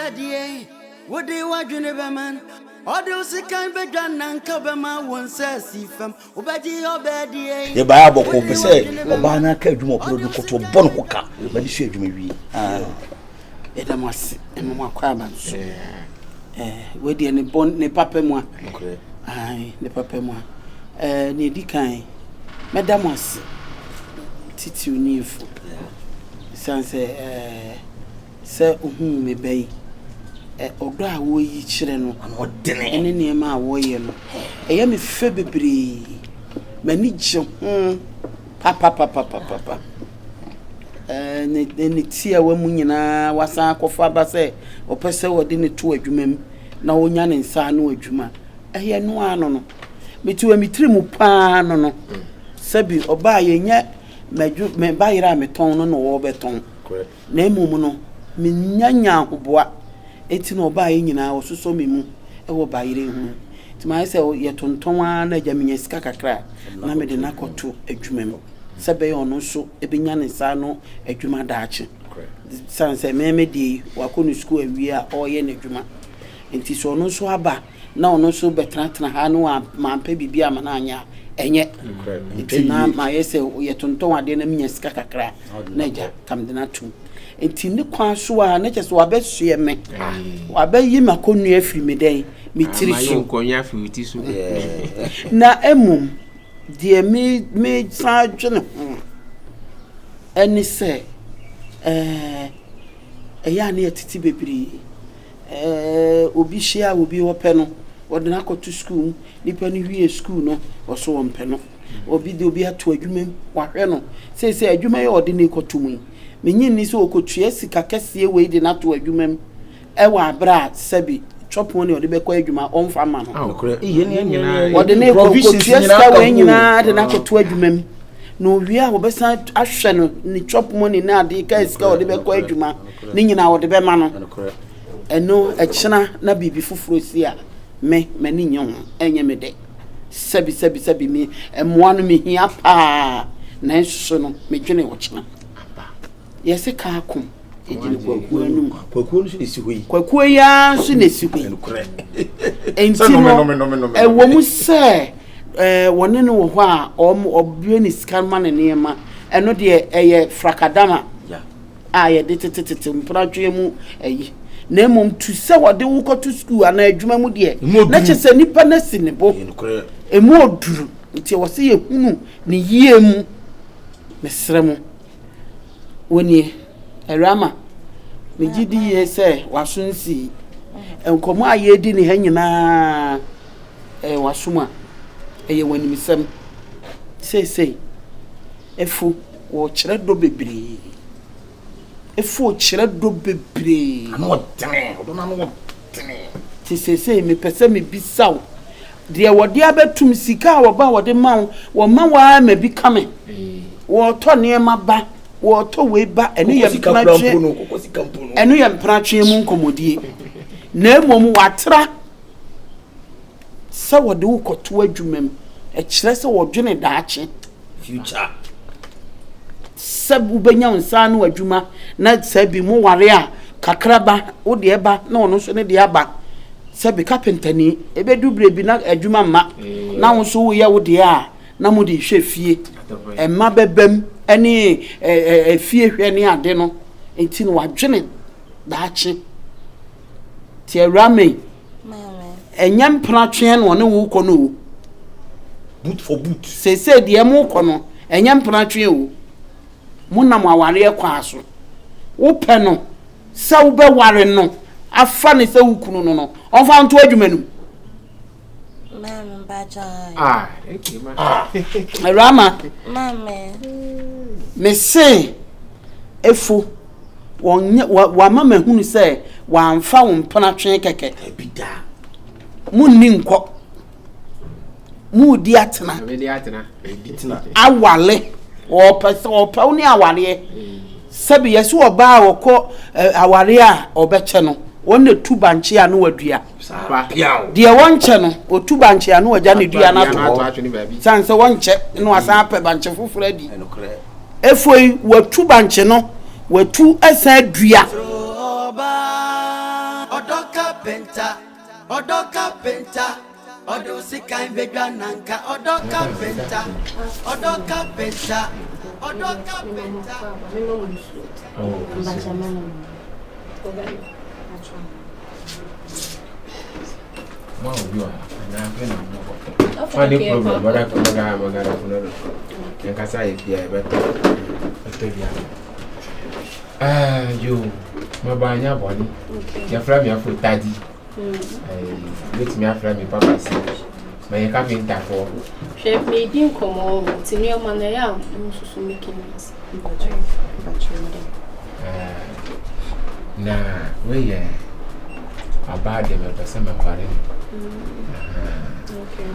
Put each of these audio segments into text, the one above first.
obedi would they want you never man ODO can be done and cover my one says from obedi the Bible say Obana Kadmo product to Bonhoka but the shade me it must and more quamans where any bond ne papa moi aye ne papa moi ne dikai madam was titi unifu sanse se ohun me bai odo a wo yi kire no odene ene ne ma a wo ye no eye me fe bebre mani gye papa ne tia wa mu nyina wasan kofa ba se opese wo de ne to adwumam na wonya ne nsa no adwuma eye no ano no metiwa mitirimu pa no sabi oba ye nya me ba yira meton no wo beton na emum no menyanya hoboa eti no oba ye nyina wo soso memu e wo ba yire hu ti ma se ye tonton a na jamenya sika kakra na me de nakoto adwumam sabe ono so ebenya ne sa no adwuma daache sanse me di wakonu school awie a oye na adwuma enti so ono so aba na ono so betratra ha no mampa bibia ma na anya enye enti na ma yese ye tonton ade na menya sika kakra na ja kam de na tu enti ne kwa so a na kyese wa besue me wa ba yi makonu afiri me den me tiri so konya afiri so na emum die me sa dwene eni se eya na yetiti bebiri obi hia obi wope no wode na koto school nipa ni wie school no woso wompe no obi de obi ato adwuma wahwe no se adwuma ye ode na koto mu menyin ni se okotua sika kese we de na to adwuma wa abra sabi chopo ni ode be kwa adwuma onfa ma no iye ni ode na kotua sika we nyina de na koto adwuma no wi a wo besa ahwe no ni chopo money na de ka sika ode be kwa adwuma ni nyina ode be ma no eno echina na bibi fufuro si a me mani nyon enye me de sabi mi emoa no me hia pa na enso no me dwene wo china yesi ka akom ejini kwaku anum kwaku no si hoyi kwaku ya so na si hoyi enti no ewo mu se woni no wo ho a obie ni scanman ne niema eno de eye frakadama a ye de tetete mpradwe mu eyi na emom tu se wode wo koto school ana adwuma mu de na kyese nipa na sinebo emu oduru nti wo se ye hunu ne yie mu mesremu woni Awurama me gidi ye se wasonsi enkomo aye di ne hanyina wasoma eye wani misem sei efu wo kire do bebre efu kire do bebre no tene do na no tene ti sei me pese me bisaw de wode abetum sika wo ba wode ma wo ma wa ma bi kame wo to ne ma ba wo to we ba enu ye mpratwe enu ye mpratwe mu nkomodie na emom watra sa wode wo koto adwumam e kire se wo dwene daache future sabu benya nsa no adwuma na sabi mu ware a kakraba wo de eba na ono so ne de aba sabi carpenter ni ebedu brebi na adwuma ma na wo so wo ye wo de a na mo de hwe fie emma bebam ene fie hwe ne ade no enti no wadwene daache ti Awurama enyam pratwe no ne wo kɔ no boot for boot se de mo kɔ no enyam pratwe wo munam aware kwa aso wo pɛ no sa wo be ware no afa ne sa wukunu no onfa nto adwumanum mama baja okay ma Awurama mama me se efu wa mama hunu se wa amfa wo mpana twen keke bida munni nko mu di atena awale o pese o pa oni awale sabi yesu oba woko aware a obeche no wonne tubanche a no wadua de wonche no o tubanche a no waja ne dua na to sanse wonche no asan pe banche fufura di efoi watu banche no watu asa dua ODO CARPENTER. ODO Sikai Begananka. ODO CARPENTER. ODO CARPENTER. ODO CARPENTER. Wow, you are. Funny problem, but I come again. Because I hear better. You, my banya bonnie. Your friend, your foot daddy. Let me have me, Papa. My carpenter for. Chef made him come on to near Manaya, so making us. Nah, we about them at the summer party. Okay.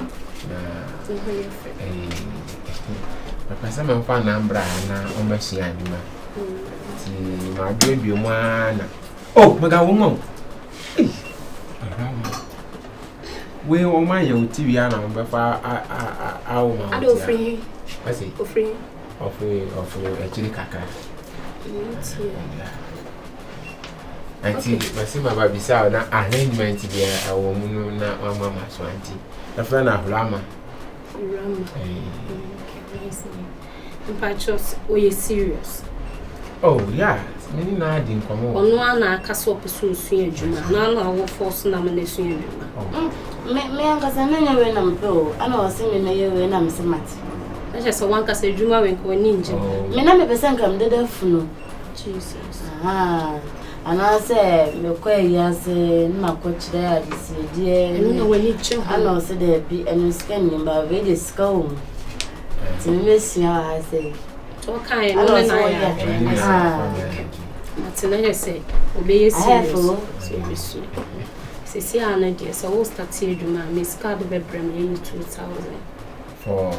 Papa, some fun number and almost yanima. My baby, one. Oh, my God, woman. We all my young TV and before I don't free. I say, free of a chili caca. I think my simmer baby saw an arrangement here. A woman, not one mamma, Swanty. A friend of Lama. Patchos, we are serious. Oh, yeah, many night in common. On one castle pursues soon, none of force nomination. Me anga sana when I'm pro. I know sing me when I'm smart. I just want to say Juma when ninja. Me na me person come the funo. Jesus. And I say me quite yes na coach there this year. No when you check. I know say there be and scanning but we just go. To miss you I say. Okay, no I say obey serious. Sisi anaje so we start here duma miss card be brem 2000 for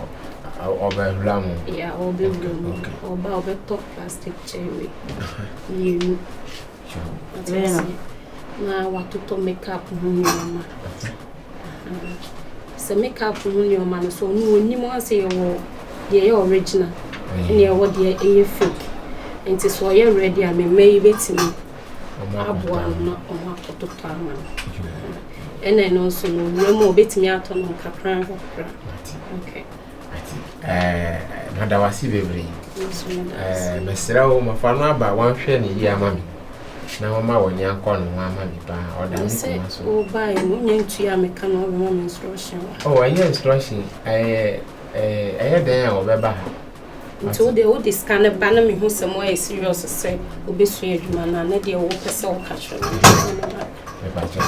Awurama. Yeah, Awurama. Oba top plastic cherry. You na watoto makeup hunyoma. So makeup hunyoma so no ni mo say yo the original and you what the fake. And so you ready I may betimi abwa no o makoto tama. And then also no remo betimi ato no kakran kakra. Okay. Madawasi bebre. Mesra o mafano aba wan hwe ne yi ama me. Na mama woni akọ no ama me ba oda mi kuma so. O ba e no nyantu ya me ka no be mama instruction. Oh, I hear instruction. Den a obeba ha. Nti o de scan ba na me hu se mo e serious say obesu adwuma na de wo pese o ka hwe. Me ba che.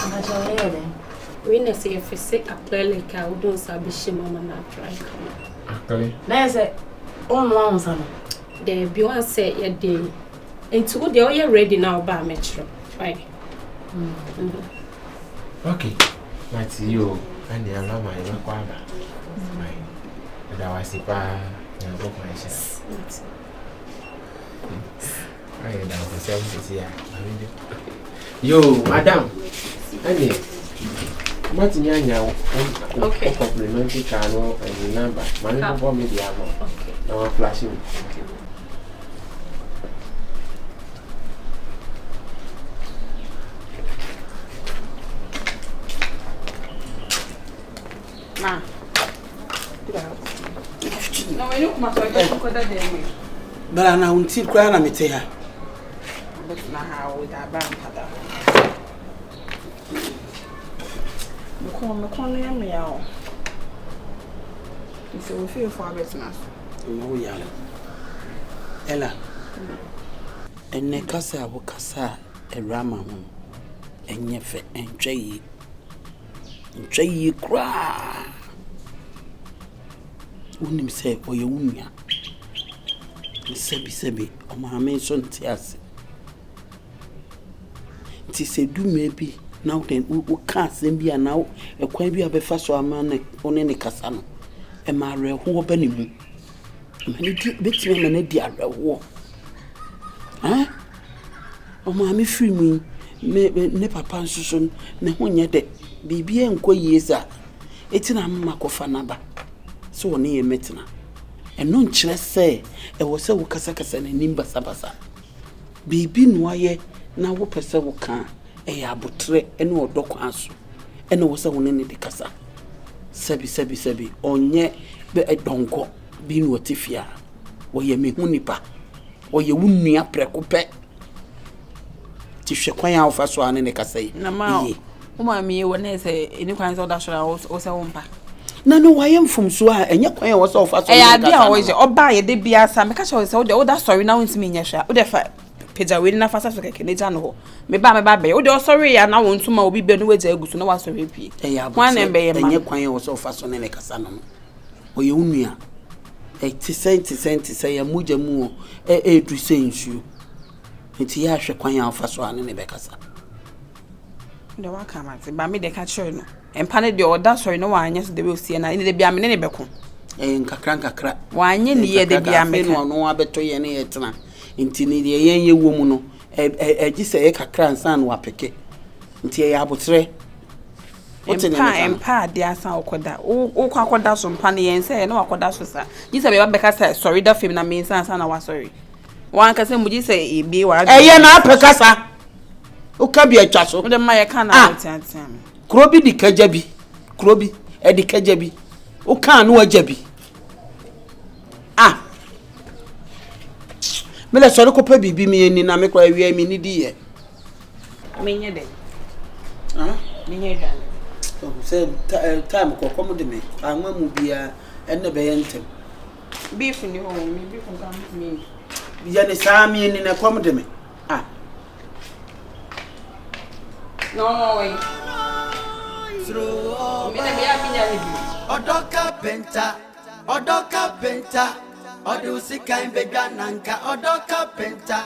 Ma cho yele. We na say if say apply like I don't sabi she mama na try come. Actually. Na say on one sana. There be one say ye dey. Nti wo de o ye ready now ba me chiro. Right. Okay. That's you. And the Awurama is not quite bad. That was the pa. I broke myself. I am down for 7 years. Yo, madam. Annie. What's in your okay? Complimentary channel and the number. My for me the ammo. Okay. Now I'm flashing. Okay. Ma. No, I look my toy. But I now until cry na mete ha. But na how with that bank pada. Me kon ya me ya o. If you feel for business. No ya. Ella. Enne kasa wo kasa Awurama ho. Enye fe entwe yi kra. Unim say oye unya. Sebi o ma me so ntiase. Nti se du maybe now then we can't send be now e kwan bi abefa so amane one ne kasa no. E ma reho ba ne mu. Mani di betime ma na di areho. O ma me free mu ne papa nsuso ne ho nye de bibia enko yesa. Etina mma kofa naba. So one ye metina. And non chere say e wo se wo kasa kasa na nimba sabasa. Bibi no aye na wo pese wo kan e ya abotre ene odokwan so. ene wo se woni ne de kasa sebi onye be edonko bi no tifia wo ye me hunipa wo ye wunua prekope ti hwe kwan a wo fa so ane ne kasa yi na ma o ma mi wo na se eni kwan so da so o se wo mpa na no wa ye mfum so a enye kwan a wo so fa so e ya dia wo je oba ye de bia sa me ka che wo se wo da sorry na won timi nya hwa wo de fa peja we na fa sa so keke ne ja no ho me ba be wo de sorry ya na won tuma obi be no waja agusu na wa sorry pie kwan na be ye ma enye kwan a wo so fa so ne kasa no wo ye unua ti senti ya muja mu du sensu nti ya hwe kwan a wo fa so ane ne be kasa de wa kama ti ba me de ka che no empa ne de oda sorry no wa anya so de be osie na ne de bia me ne beko nkakra wa anya ni ye de bia me no no abeto ye ne yetena nti ni de ye wo mu no gise ye kakra nsan no apeke nti ye abotre empa de asan okoda o kwakoda so mpa ne yen se na wakoda so sa gise be ba beka say sorry da fem na me nsan na wa sorry wan ka se mu gise e bi wa ye na apeka sa o ka bi atwa so de ma ye ka na tiatia krobi di kajabi krobi e di kajabi o ka no ajabi me le sori ko pe bibi mi ni na me kwa wi mi ni di ye me nye de me nye da o se time ko ko mo de me anwa mu bia enne be yentem beef ni ho mi beef kan mi ya ne sami ni na ko mo de me no way Through me de bia mi nya ni ODO CARPENTER ODO CARPENTER ODO CARPENTER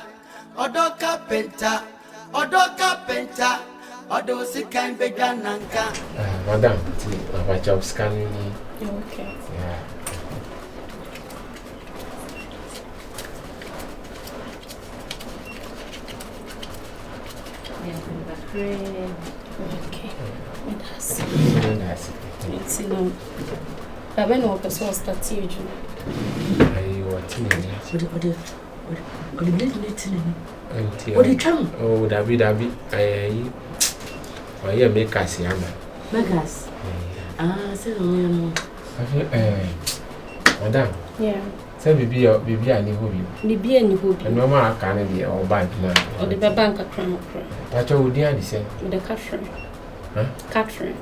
ODO Madam, about your scanning. Okay. Yeah. Okay. That's It's no. I went over so start you. I want What did you Oh, Dabi. I make us yama. Megas. So Madam. Yeah. Say bibi ani hobi. Bibi ani hobi. And mama can be or bank now. Or the bank account. Pacho would dear say. With the Catherine. Huh? Catherine.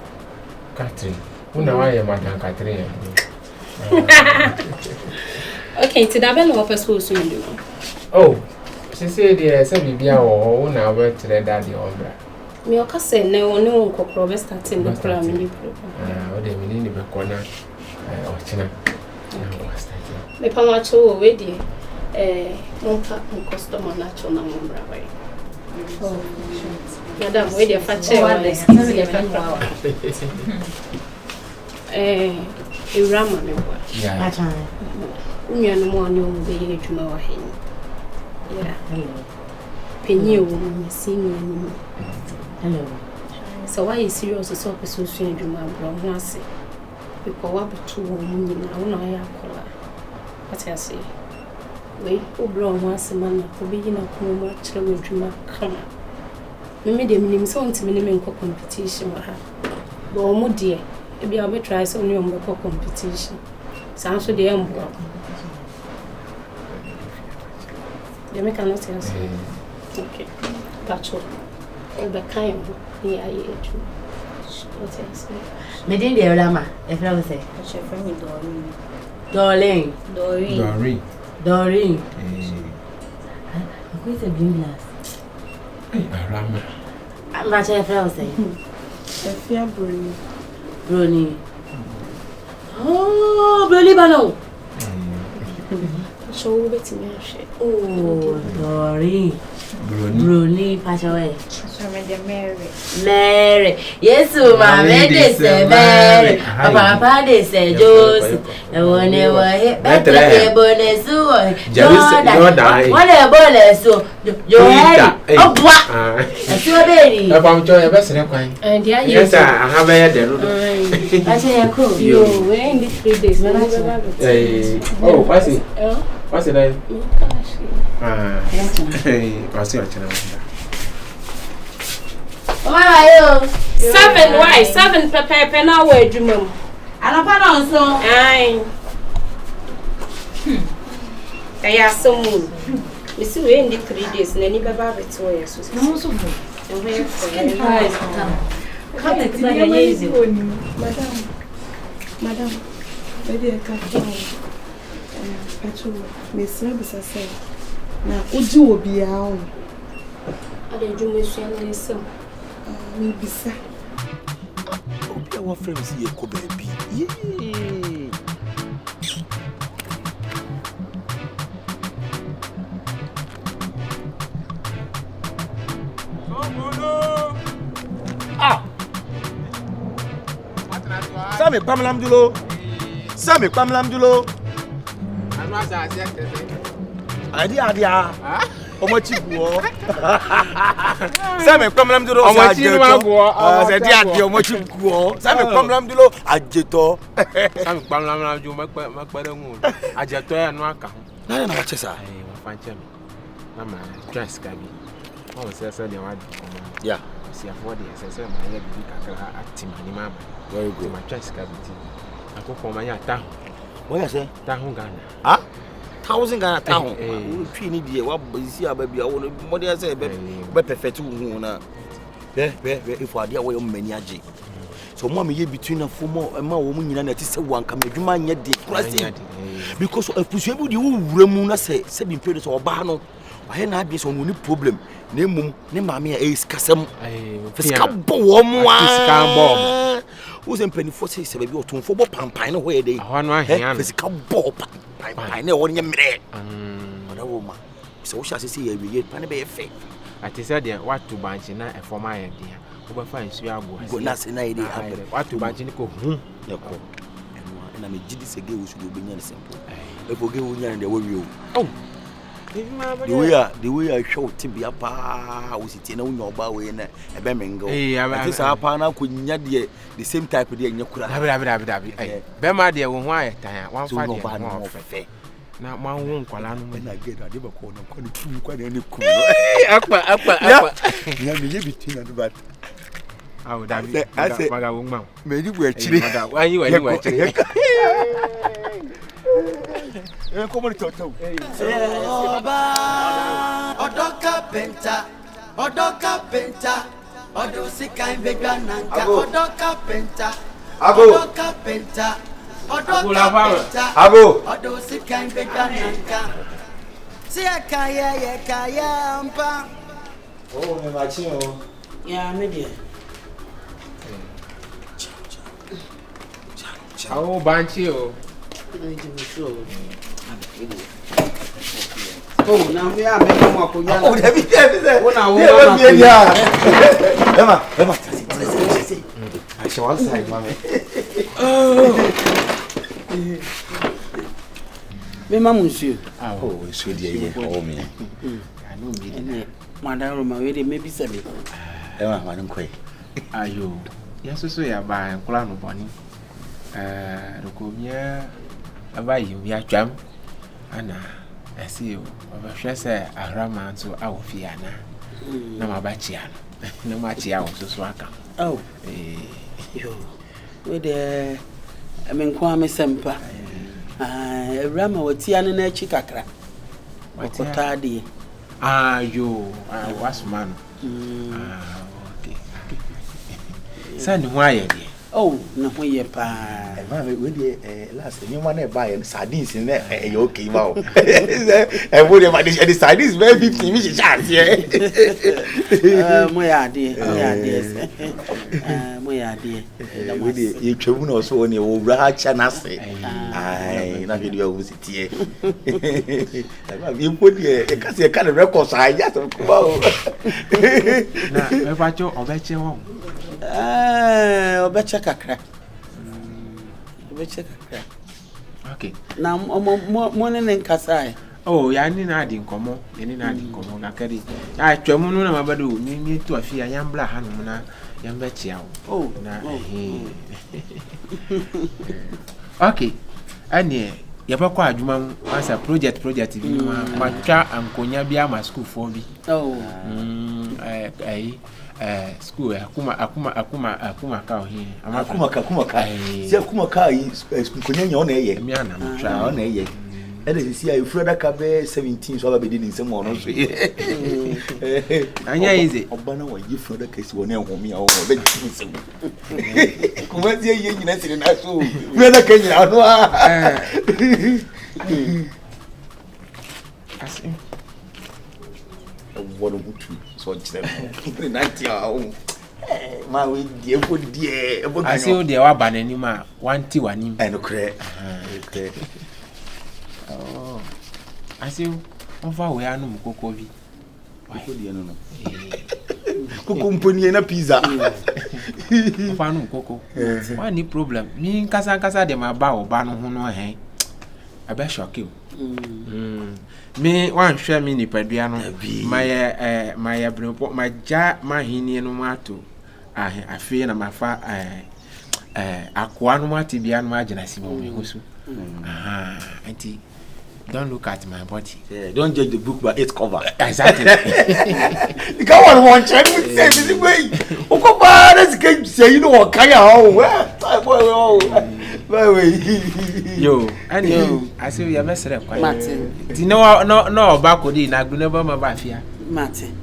Catherine. Who know I am Madam Catherine? Okay, to that bell of us will soon do. Oh, she said, yes, Bibia or now went to the daddy ombra. Me o kase no kokro starting the program in What they mean in the corner or China. Me pamacho we di monka customer natural na mombra way. Oh, madam we di fache Awurama me boa. Yeah. Unya no mo anu mo be ye adwuma wa hen. Yeah. Hello. Penye wo mo senior ni. Hello. So why is serious so person so adwuma bro ho ase. Because wa beto wo mo nyina wo na ya akola. What I say? We obro ho ase man ko be yina ko mo akire mo adwuma kama. Me de minim so ntimi ne me nko competition wa ha. Bo mo de e bia we try so ne mo ko competition. San so de embo. They make an answer. Okay. Pacho. The kind here I eat. What else? Medin de Awurama, if I say. Your friend Doreen. Doreen. Who's a green glass? Awurama. I'm not sure if I say. Efia Bruni. Oh, Bruni Bano. So we bet me shit. Oh, Doreen. Bruni Pachawe. So Mary. Yes, my lady say Mary. Papa they say Joseph. No one ever hit better bonus. What a bonus. So your head. Oh, what? That's your baby. I'm joy of best. And yeah, yes, I have a head. I say I cool. You were in these 3 days. Oh, what's it? What's it? Hey, what's your channel? Mama, 7 why? 7 pepe na wa adwuma mu. Anapa na nso. Ai. Kaya somu. Misi we ndi 3 days na ni baba beto ya so. Na nso bu. Ewe for Madam. Baby ka tawo. Pacho, mesi na bisa se. Na oji obi a o. Ade adwuma su na nsem. Mi bisa. Obi a wa friends ye ko baby. Sami pamlam dulo. Anu asa asiete. Adia. Omo chibuo. Sami pamlam dulo. Omo chibuo. Se dia omo chibuo. Sami pamlam dulo ajeto. Sami pamlam ju makpere ngu. Ajeto ya no aka ho. Na na wache sa. Wa fanche me. Na ma trans ka bi. O se dia wa di komo. Yeah. Si afọ de se ma ya bi kakra actimani mama. Very good. Ma trans ka bi ti. Akoko ma ya ta. What you say? Ta ho Ghana. 1,000 Ghana town. Twi ni die wa bisi ababia wo mo de say be perfect hu na. Be if ade a wo mani age. So mo me ye between afo mo ma wo mu nyina na ti se wanka madwuma nya de kurase. Because apusu ebu de wo wura mu na se bi mpede so oba no. Wa he na abi so no ni problem. Na emum ne maame a iskasam. Fiska bo wo mo a. Fiska bo. Who's in penny for say baby or to for pampan where they physical ball pine or in your mre. But woman, so shall see a year pan be fake. I said, what to bunch in a for my idea. Over fine, so I go not an idea. What to bunch in the cook. And I'm a GDS again, we should be simple. If we go in the way you. Oh, the way I show to be a pa was it in your bow in a bemingo. This our partner could not the same type of day in your crowd. Bema, dear, why time 1 5 more fair. Now, my won't call on when I get a never call them quite any cool. Upper, between the bat. I would have said, I said, my woman, maybe we're chilling. Why you anyway? Come on, Toto. ODO CARPENTER, ODO CARPENTER, ODO CARPENTER, ODO CARPENTER, ODO CARPENTER, ODO CARPENTER, ODO CARPENTER. See a kaya ampa. Oh, me machine. Yeah, me dear. Oh, Bancho. Oh, now we are making more for you. Oh, Debbie, Emma. I shall outside, mommy. Me, monsieur. Oh, it's really oh, me. I know me. Madame, maybe 7. Emma, I don't quit. Are you? Yes, so you are buying Colonel Bonnie. Rocomia. About you, we are jam. Anna, I see you. I say, Awurama to our Fiana. No, my bachian. No, my chia was swaka. Oh, yo. With the I mean, Kwame Sempa. Awurama was Tiana Chikakra. What tardy? You, I was man. Okay. Send why, dear. Oh, no, we pa. With the last you want to buy sardines in there. Okay, wow. I would have the sardines, maybe 50 minutes chance, yeah. My idea. You children also on your ratch and I say, I not video was it here. You put a kind of records, I just go. About your obetcha. Obecha kakra. Okay. Now, morning in Kasai. Oh, ya ni na di nkomo, na kadi. Ya twemu no na mabadu ni to afia yambla hanom na yamba chia. Oh, na Okay. Ane yabakwa adwuma asa project bi ma twa ankonya bia ma school for bi. Oh. school akuma ka ohi akuma ka si akuma ka nkonya nya ona eye mi ana mo twa ona eye ele si ayi freda ka be 17 so aba be di nsem ono so anya ize obana wa yi freda ka si wona ehome a wo be di nsem kuma si eye nyina sire na so freda ka nyina no asim wono butu so jire no na tia o ma we die fo die ebo ganyo asi o de wa ba nanim a wanti wanim no kre oh asi on va we anu Koko bi Koko die no Koko mponi na pizza fa anu Koko wa ni problem mi nkasa de ma ba oba no ho no he aba shock you me wan hwe me ni padua no my brempo my ja mahini no mato afi na mafa akwa no mati bia no magina si mo me hosu auntie don't look at my body. Yeah, don't judge the book by its cover. Exactly. You can't want to say this way. Oko ba let's get say you know what kaya oh. Yo, and yo, I say we are mesre kwa. Martin. Ti no ba ko di na gune ba ma ba fia. Martin.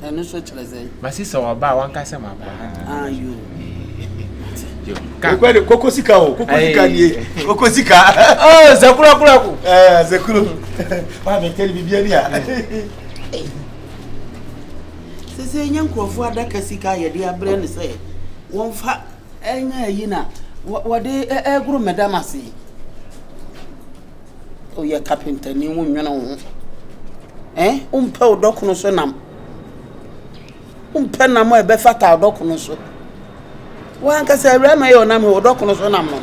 Eno so cheleze. Ma si so ba wan ka se ma ba. Ah you. Yo. Koko sika o, Koko sika ni. Koko sika. Oh, zakura ku. Zakuru. Ba me tell bibia ni a. Sese nyankrofo adaka sika ye de abre ne se. Won fa enya yi na wade eguru medamase. O ye carpenter ni wonwena wo. Umpe odokono so nam. Umpe na mo ebe fata odokono so. Wan ka se Awurama ye onam odokono so nam no.